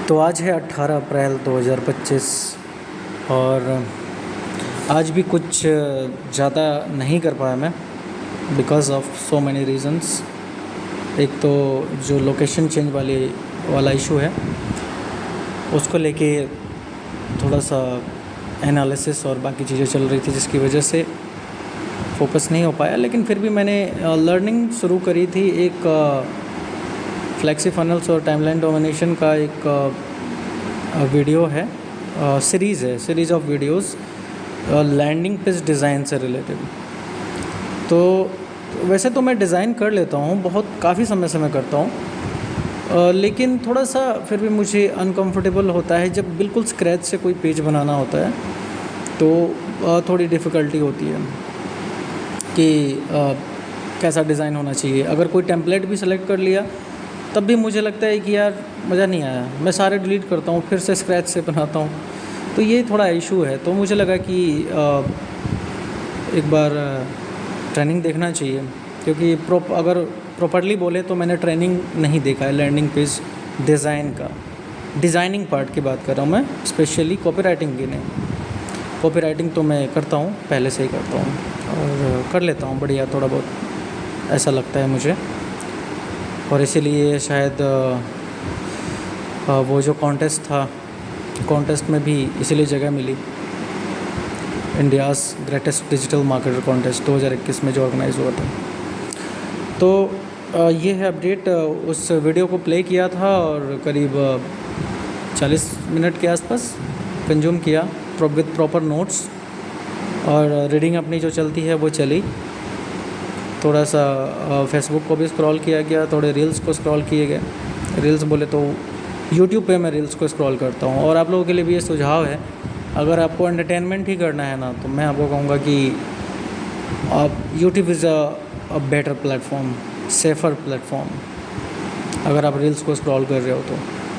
तो आज है 18 अप्रैल 2025 और आज भी कुछ ज़्यादा नहीं कर पाया मैं because of so many reasons. एक तो जो लोकेशन चेंज वाला इशू है उसको लेके थोड़ा सा एनालिसिस और बाकी चीज़ें चल रही थी जिसकी वजह से फोकस नहीं हो पाया। लेकिन फिर भी मैंने लर्निंग शुरू करी थी। एक फ्लेक्सी फनल्स और टाइमलाइन डोमिनेशन का एक वीडियो है, series of videos landing page design से रिलेटेड। तो वैसे तो मैं डिज़ाइन कर लेता हूँ, बहुत काफ़ी समय से मैं करता हूँ, लेकिन थोड़ा सा फिर भी मुझे अनकंफर्टेबल होता है जब बिल्कुल स्क्रैच से कोई पेज बनाना होता है। तो थोड़ी डिफ़िकल्टी होती है कि कैसा डिज़ाइन होना चाहिए। अगर कोई टेम्पलेट भी सेलेक्ट कर लिया तब भी मुझे लगता है कि यार मज़ा नहीं आया, मैं सारे डिलीट करता हूँ फिर से स्क्रैच से बनाता हूँ। तो ये थोड़ा इशू है। तो मुझे लगा कि एक बार ट्रेनिंग देखना चाहिए, क्योंकि अगर प्रॉपर्ली बोले तो मैंने ट्रेनिंग नहीं देखा है लैंडिंग पेज डिज़ाइन का। डिज़ाइनिंग पार्ट की बात कर रहा हूँ मैं, स्पेशली कॉपीराइटिंग की नहीं। कॉपीराइटिंग तो मैं करता हूँ, पहले से ही करता हूँ और कर लेता हूँ बढ़िया, थोड़ा बहुत ऐसा लगता है मुझे। और इसीलिए शायद वो जो कॉन्टेस्ट था, कॉन्टेस्ट में भी इसीलिए जगह मिली। India's greatest digital marketer contest 2021 में जो ऑर्गेनाइज़ हुआ था। तो ये है अपडेट। उस वीडियो को प्ले किया था और करीब 40 मिनट के आसपास कंज्यूम किया विद प्रॉपर नोट्स, और रीडिंग अपनी जो चलती है वो चली। थोड़ा सा फेसबुक को भी स्क्रॉल किया गया, थोड़े रील्स को स्क्रॉल किए गए। रील्स बोले तो यूट्यूब पे मैं रील्स को स्क्रॉल करता हूँ। और आप लोगों के लिए भी ये सुझाव है, अगर आपको एंटरटेनमेंट ही करना है ना, तो मैं आपको कहूँगा कि आप YouTube is a better platform, safer platform. अगर आप रील्स को स्क्रॉल कर रहे हो तो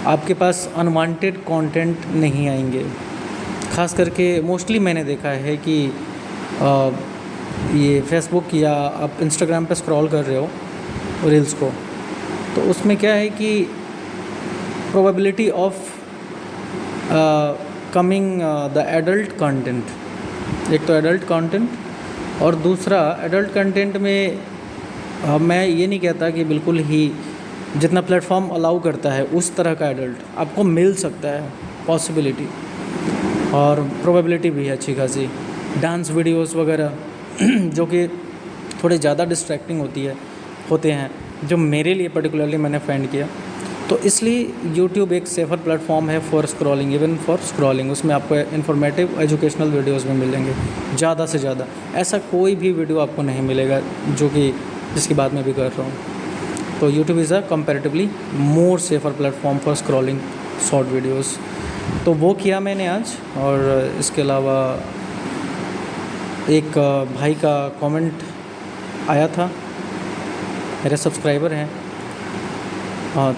आपके पास अनवांटेड कंटेंट नहीं आएंगे। ख़ास करके मोस्टली मैंने देखा है कि ये फेसबुक या आप इंस्टाग्राम पे स्क्रॉल कर रहे हो रील्स को, तो उसमें क्या है कि probability of coming the adult content, एक तो एडल्ट कंटेंट और दूसरा एडल्ट कंटेंट में मैं ये नहीं कहता कि बिल्कुल ही जितना प्लेटफॉर्म अलाउ करता है उस तरह का एडल्ट आपको मिल सकता है, पॉसिबिलिटी और प्रोबेबिलिटी भी है अच्छी खासी। डांस वीडियोस वगैरह जो कि थोड़े ज़्यादा डिस्ट्रैक्टिंग होते हैं, जो मेरे लिए पर्टिकुलरली मैंने फाइंड किया। तो इसलिए यूट्यूब एक सेफ़र प्लेटफॉर्म है for scrolling, even for scrolling. उसमें आपको इन्फॉर्मेटिव एजुकेशनल वीडियोस भी मिलेंगे ज़्यादा से ज़्यादा। ऐसा कोई भी वीडियो आपको नहीं मिलेगा जिसकी बात मैं भी कर रहा हूँ। तो YouTube is a comparatively more safer platform for scrolling short videos. तो वो किया मैंने आज। और इसके अलावा एक भाई का कमेंट आया था, मेरे सब्सक्राइबर हैं,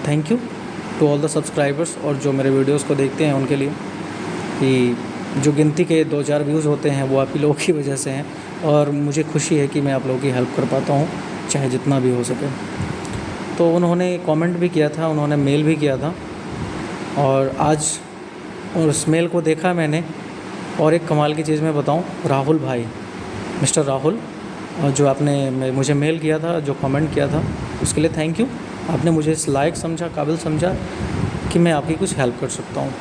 thank you to all the subscribers, और जो मेरे वीडियोस को देखते हैं उनके लिए, कि जो गिनती के 2-4 व्यूज़ होते हैं वो आप ही लोगों की वजह से हैं। और मुझे खुशी है कि मैं आप लोगों की हेल्प कर पाता हूँ, चाहे जितना भी हो सके। तो उन्होंने कमेंट भी किया था, उन्होंने मेल भी किया था, और आज उस मेल को देखा मैंने। और एक कमाल की चीज़ मैं बताऊं, राहुल भाई, मिस्टर राहुल, जो आपने मुझे मेल किया था, जो कमेंट किया था, उसके लिए थैंक यू। आपने मुझे इस लायक समझा, काबिल समझा कि मैं आपकी कुछ हेल्प कर सकता हूं।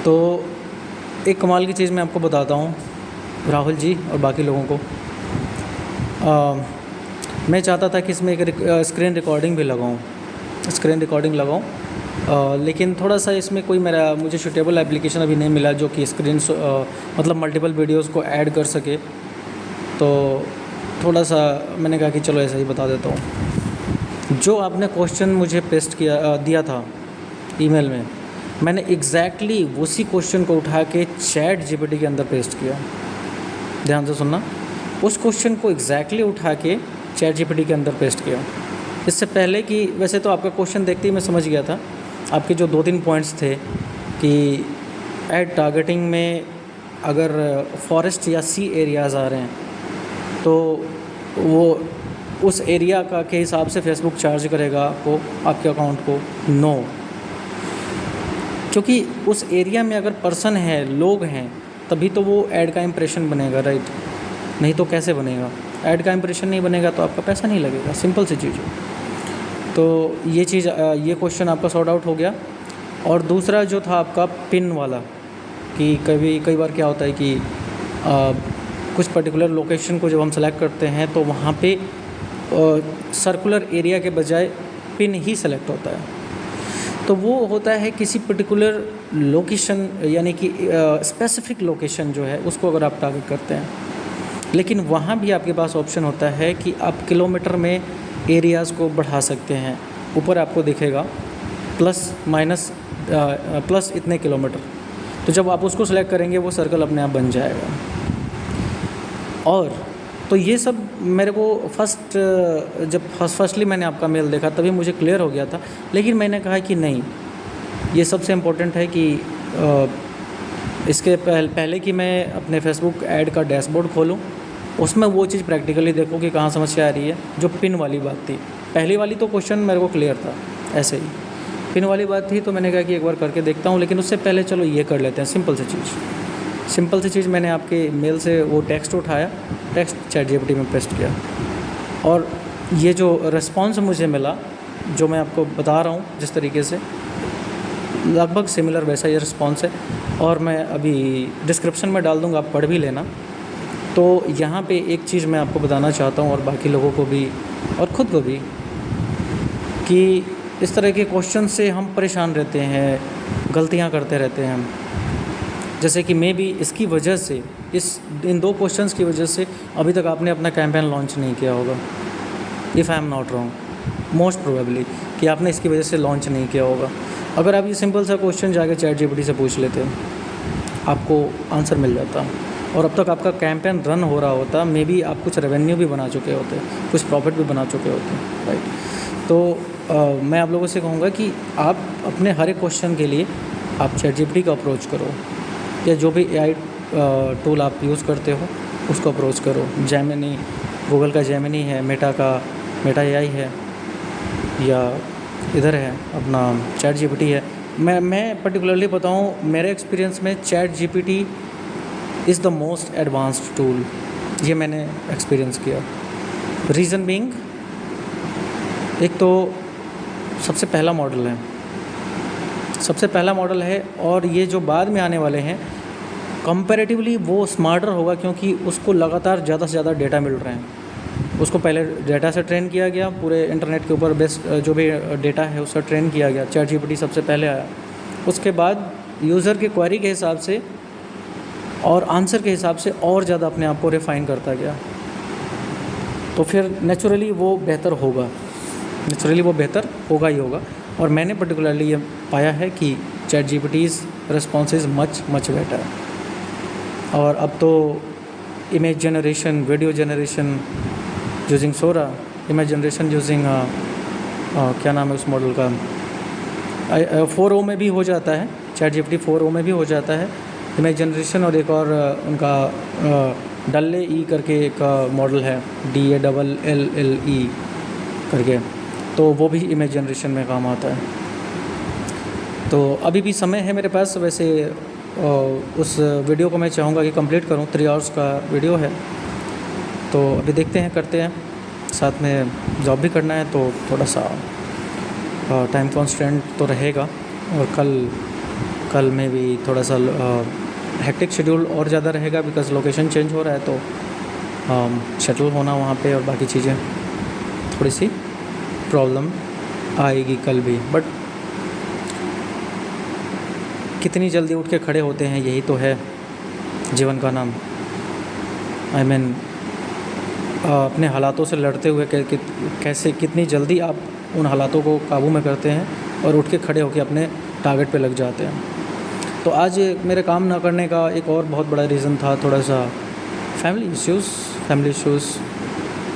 तो एक कमाल की चीज़ मैं आपको बताता हूं, राहुल जी और बाकी लोगों को। मैं चाहता था कि इसमें एक स्क्रीन रिकॉर्डिंग भी लगाऊं, लेकिन थोड़ा सा इसमें कोई मुझे सूटेबल एप्लीकेशन अभी नहीं मिला जो कि मतलब मल्टीपल वीडियोस को ऐड कर सके। तो थोड़ा सा मैंने कहा कि चलो ऐसा ही बता देता हूँ। जो आपने क्वेश्चन मुझे दिया था ईमेल में, मैंने एग्जैक्टली उसी क्वेश्चन को उठा के चैट जीपीटी के अंदर पेस्ट किया। ध्यान से सुनना, उस क्वेश्चन को एग्जैक्टली उठा के चैट जीपीटी के अंदर पेस्ट किया। इससे पहले कि, वैसे तो आपका क्वेश्चन देखते ही मैं समझ गया था, आपके जो 2-3 पॉइंट्स थे कि एड टारगेटिंग में अगर फॉरेस्ट या सी एरियाज़ आ रहे हैं तो वो उस एरिया के हिसाब से फेसबुक चार्ज करेगा आपको, आपके अकाउंट को। नो, क्योंकि उस एरिया में अगर पर्सन है, लोग हैं, तभी तो वो ऐड का इम्प्रेशन बनेगा, राइट? नहीं तो कैसे बनेगा? ऐड का इम्प्रेशन नहीं बनेगा तो आपका पैसा नहीं लगेगा, सिंपल सी चीज़ है। तो ये चीज़ ये क्वेश्चन आपका सॉर्ट आउट हो गया। और दूसरा जो था आपका पिन वाला, कि कई बार क्या होता है कि कुछ पर्टिकुलर लोकेशन को जब हम सेलेक्ट करते हैं तो वहाँ पे सर्कुलर एरिया के बजाय पिन ही सेलेक्ट होता है। तो वो होता है किसी पर्टिकुलर लोकेशन, यानी कि स्पेसिफिक लोकेशन जो है उसको अगर आप टारगेट करते हैं। लेकिन वहाँ भी आपके पास ऑप्शन होता है कि आप किलोमीटर में एरियाज़ को बढ़ा सकते हैं। ऊपर आपको दिखेगा प्लस माइनस प्लस इतने किलोमीटर, तो जब आप उसको सेलेक्ट करेंगे वो सर्कल अपने आप बन जाएगा। और तो ये सब मेरे को फर्स्टली मैंने आपका मेल देखा तभी मुझे क्लियर हो गया था। लेकिन मैंने कहा कि नहीं, ये सबसे इम्पोर्टेंट है कि इसके पहले कि मैं अपने फेसबुक ऐड का डैशबोर्ड खोलूं, उसमें वो चीज़ प्रैक्टिकली देखो कि कहाँ समस्या आ रही है। जो पिन वाली बात थी, पहली वाली तो क्वेश्चन मेरे को क्लियर था, ऐसे ही पिन वाली बात थी तो मैंने कहा कि एक बार करके देखता हूँ। लेकिन उससे पहले चलो ये कर लेते हैं, सिंपल सी चीज़। मैंने आपके मेल से वो टेक्स्ट उठाया, टेक्स्ट ChatGPT में पेस्ट किया, और ये जो रिस्पॉन्स मुझे मिला, जो मैं आपको बता रहा हूँ जिस तरीके से, लगभग सिमिलर वैसा ये रिस्पॉन्स है। और मैं अभी डिस्क्रिप्शन में डाल दूँगा, आप पढ़ भी लेना। तो यहाँ पे एक चीज़ मैं आपको बताना चाहता हूँ, और बाकी लोगों को भी और ख़ुद को भी, कि इस तरह के क्वेश्चन से हम परेशान रहते हैं, गलतियाँ करते रहते हैं। जैसे कि मे बी इसकी वजह से, इन 2 क्वेश्चंस की वजह से अभी तक आपने अपना कैंपेन लॉन्च नहीं किया होगा। If I am not wrong, most probably कि आपने इसकी वजह से लॉन्च नहीं किया होगा। अगर आप ये सिंपल सा क्वेश्चन जाके ChatGPT से पूछ लेते, आपको आंसर मिल जाता, और अब तक आपका कैंपेन रन हो रहा होता, मे बी आप कुछ रेवेन्यू भी बना चुके होते, कुछ प्रॉफिट भी बना चुके होते, राइट? तो मैं आप लोगों से कहूँगा कि आप अपने हर एक क्वेश्चन के लिए आप ChatGPT का अप्रोच करो, या जो भी AI टूल आप यूज़ करते हो उसको अप्रोच करो। जेमिनी, गूगल का जेमिनी है, मेटा AI है, या इधर है अपना ChatGPT है। मैं पर्टिकुलरली बताऊँ, मेरे एक्सपीरियंस में ChatGPT is the most advanced tool, ये मैंने एक्सपीरियंस किया। रीज़न बीइंग, एक तो सबसे पहला मॉडल है, और ये जो बाद में आने वाले हैं कंपैरेटिवली वो स्मार्टर होगा, क्योंकि उसको लगातार ज़्यादा से ज़्यादा डेटा मिल रहे हैं। उसको पहले डेटा से ट्रेन किया गया, पूरे इंटरनेट के ऊपर बेस्ट जो भी डेटा है उससे ट्रेन किया गया। ChatGPT सबसे पहले आया, उसके बाद यूज़र के क्वेरी के हिसाब से और आंसर के हिसाब से और ज़्यादा अपने आप को रिफ़ाइन करता गया। तो फिर नेचुरली वो बेहतर होगा ही होगा। और मैंने पर्टिकुलरली ये पाया है कि ChatGPT's response is much better. और अब तो image generation, video generation using Sora, image generation using क्या नाम है उस मॉडल का, 4o में भी हो जाता है। ChatGPT 4o में भी हो जाता है इमेज जनरेशन। और एक और उनका DALL-E करके एक मॉडल है, DALLE करके, तो वो भी इमेज जनरेशन में काम आता है। तो अभी भी समय है मेरे पास, वैसे उस वीडियो को मैं चाहूँगा कि कंप्लीट करूँ, 3 आवर्स का वीडियो है। तो अभी देखते हैं, करते हैं, साथ में जॉब भी करना है, तो थोड़ा सा टाइम कॉन्स्टेंट तो रहेगा। और कल में भी थोड़ा सा हेक्टिक शेड्यूल और ज़्यादा रहेगा, बिकॉज़ लोकेशन चेंज हो रहा है, तो शटल होना वहाँ पे और बाकी चीज़ें, थोड़ी सी प्रॉब्लम आएगी कल भी। बट कितनी जल्दी उठ के खड़े होते हैं, यही तो है जीवन का नाम। आई मीन अपने हालातों से लड़ते हुए कैसे कितनी जल्दी आप उन हालातों को काबू में करते हैं और उठ के खड़े होकर अपने टारगेट पे लग जाते हैं। तो आज मेरे काम ना करने का एक और बहुत बड़ा रीज़न था थोड़ा सा फैमिली इश्यूज़।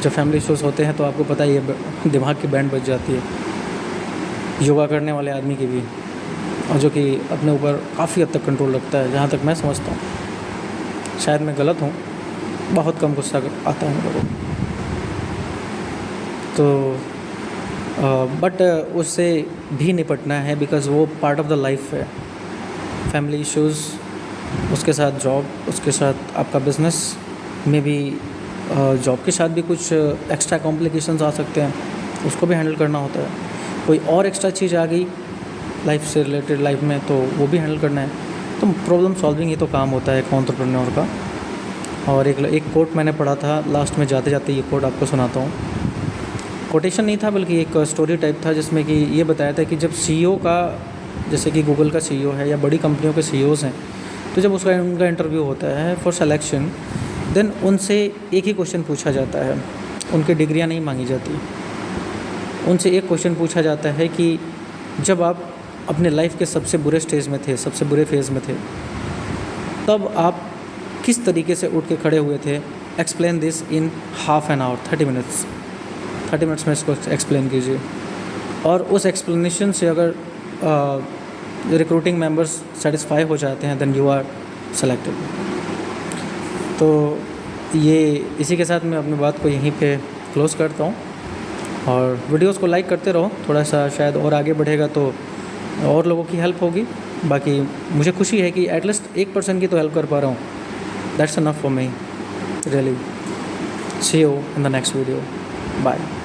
जब फैमिली इश्यूज़ होते हैं तो आपको पता ही है, दिमाग की बैंड बज जाती है योगा करने वाले आदमी की भी, और जो कि अपने ऊपर काफ़ी हद तक कंट्रोल रखता है, जहाँ तक मैं समझता हूँ। शायद मैं गलत हूँ, बहुत कम गुस्सा आता है मेरे को, तो बट उससे भी निपटना है, बिकॉज़ वो पार्ट ऑफ द लाइफ है। फैमिली इश्यूज़, उसके साथ जॉब, उसके साथ आपका बिज़नेस में भी जॉब के साथ भी कुछ एक्स्ट्रा कॉम्प्लिकेशंस आ सकते हैं, उसको भी हैंडल करना होता है। कोई और एक्स्ट्रा चीज़ आ गई लाइफ से रिलेटेड लाइफ में तो वो भी हैंडल करना है। तो प्रॉब्लम सॉल्विंग ही तो काम होता है एक एंटरप्रेन्योर का। और एक कोट मैंने पढ़ा था, लास्ट में जाते जाते ये कोट आपको सुनाता हूँ। कोटेशन नहीं था बल्कि एक स्टोरी टाइप था, जिसमें कि ये बताया था कि जब सीईओ का, जैसे कि गूगल का सीईओ है या बड़ी कंपनियों के सीईओज़ हैं, तो जब उनका इंटरव्यू होता है फॉर सिलेक्शन, देन उनसे एक ही क्वेश्चन पूछा जाता है, उनकी डिग्रियां नहीं मांगी जाती। उनसे एक क्वेश्चन पूछा जाता है कि जब आप अपने लाइफ के सबसे बुरे स्टेज में थे, सबसे बुरे फेज़ में थे, तब आप किस तरीके से उठ के खड़े हुए थे। Explain this in half an hour, 30 minutes में इसको एक्सप्लेन कीजिए। और उस एक्सप्लेनेशन से अगर रिक्रूटिंग मेंबर्स सेटिस्फाई हो जाते हैं, देन यू आर सेलेक्टेड। तो ये इसी के साथ मैं अपनी बात को यहीं पे क्लोज़ करता हूँ। और वीडियोस को लाइक करते रहो, थोड़ा सा शायद और आगे बढ़ेगा तो और लोगों की हेल्प होगी। बाकी मुझे खुशी है कि एटलीस्ट एक पर्सन की तो हेल्प कर पा रहा हूँ। That's enough for me, really. See you in the next video, bye.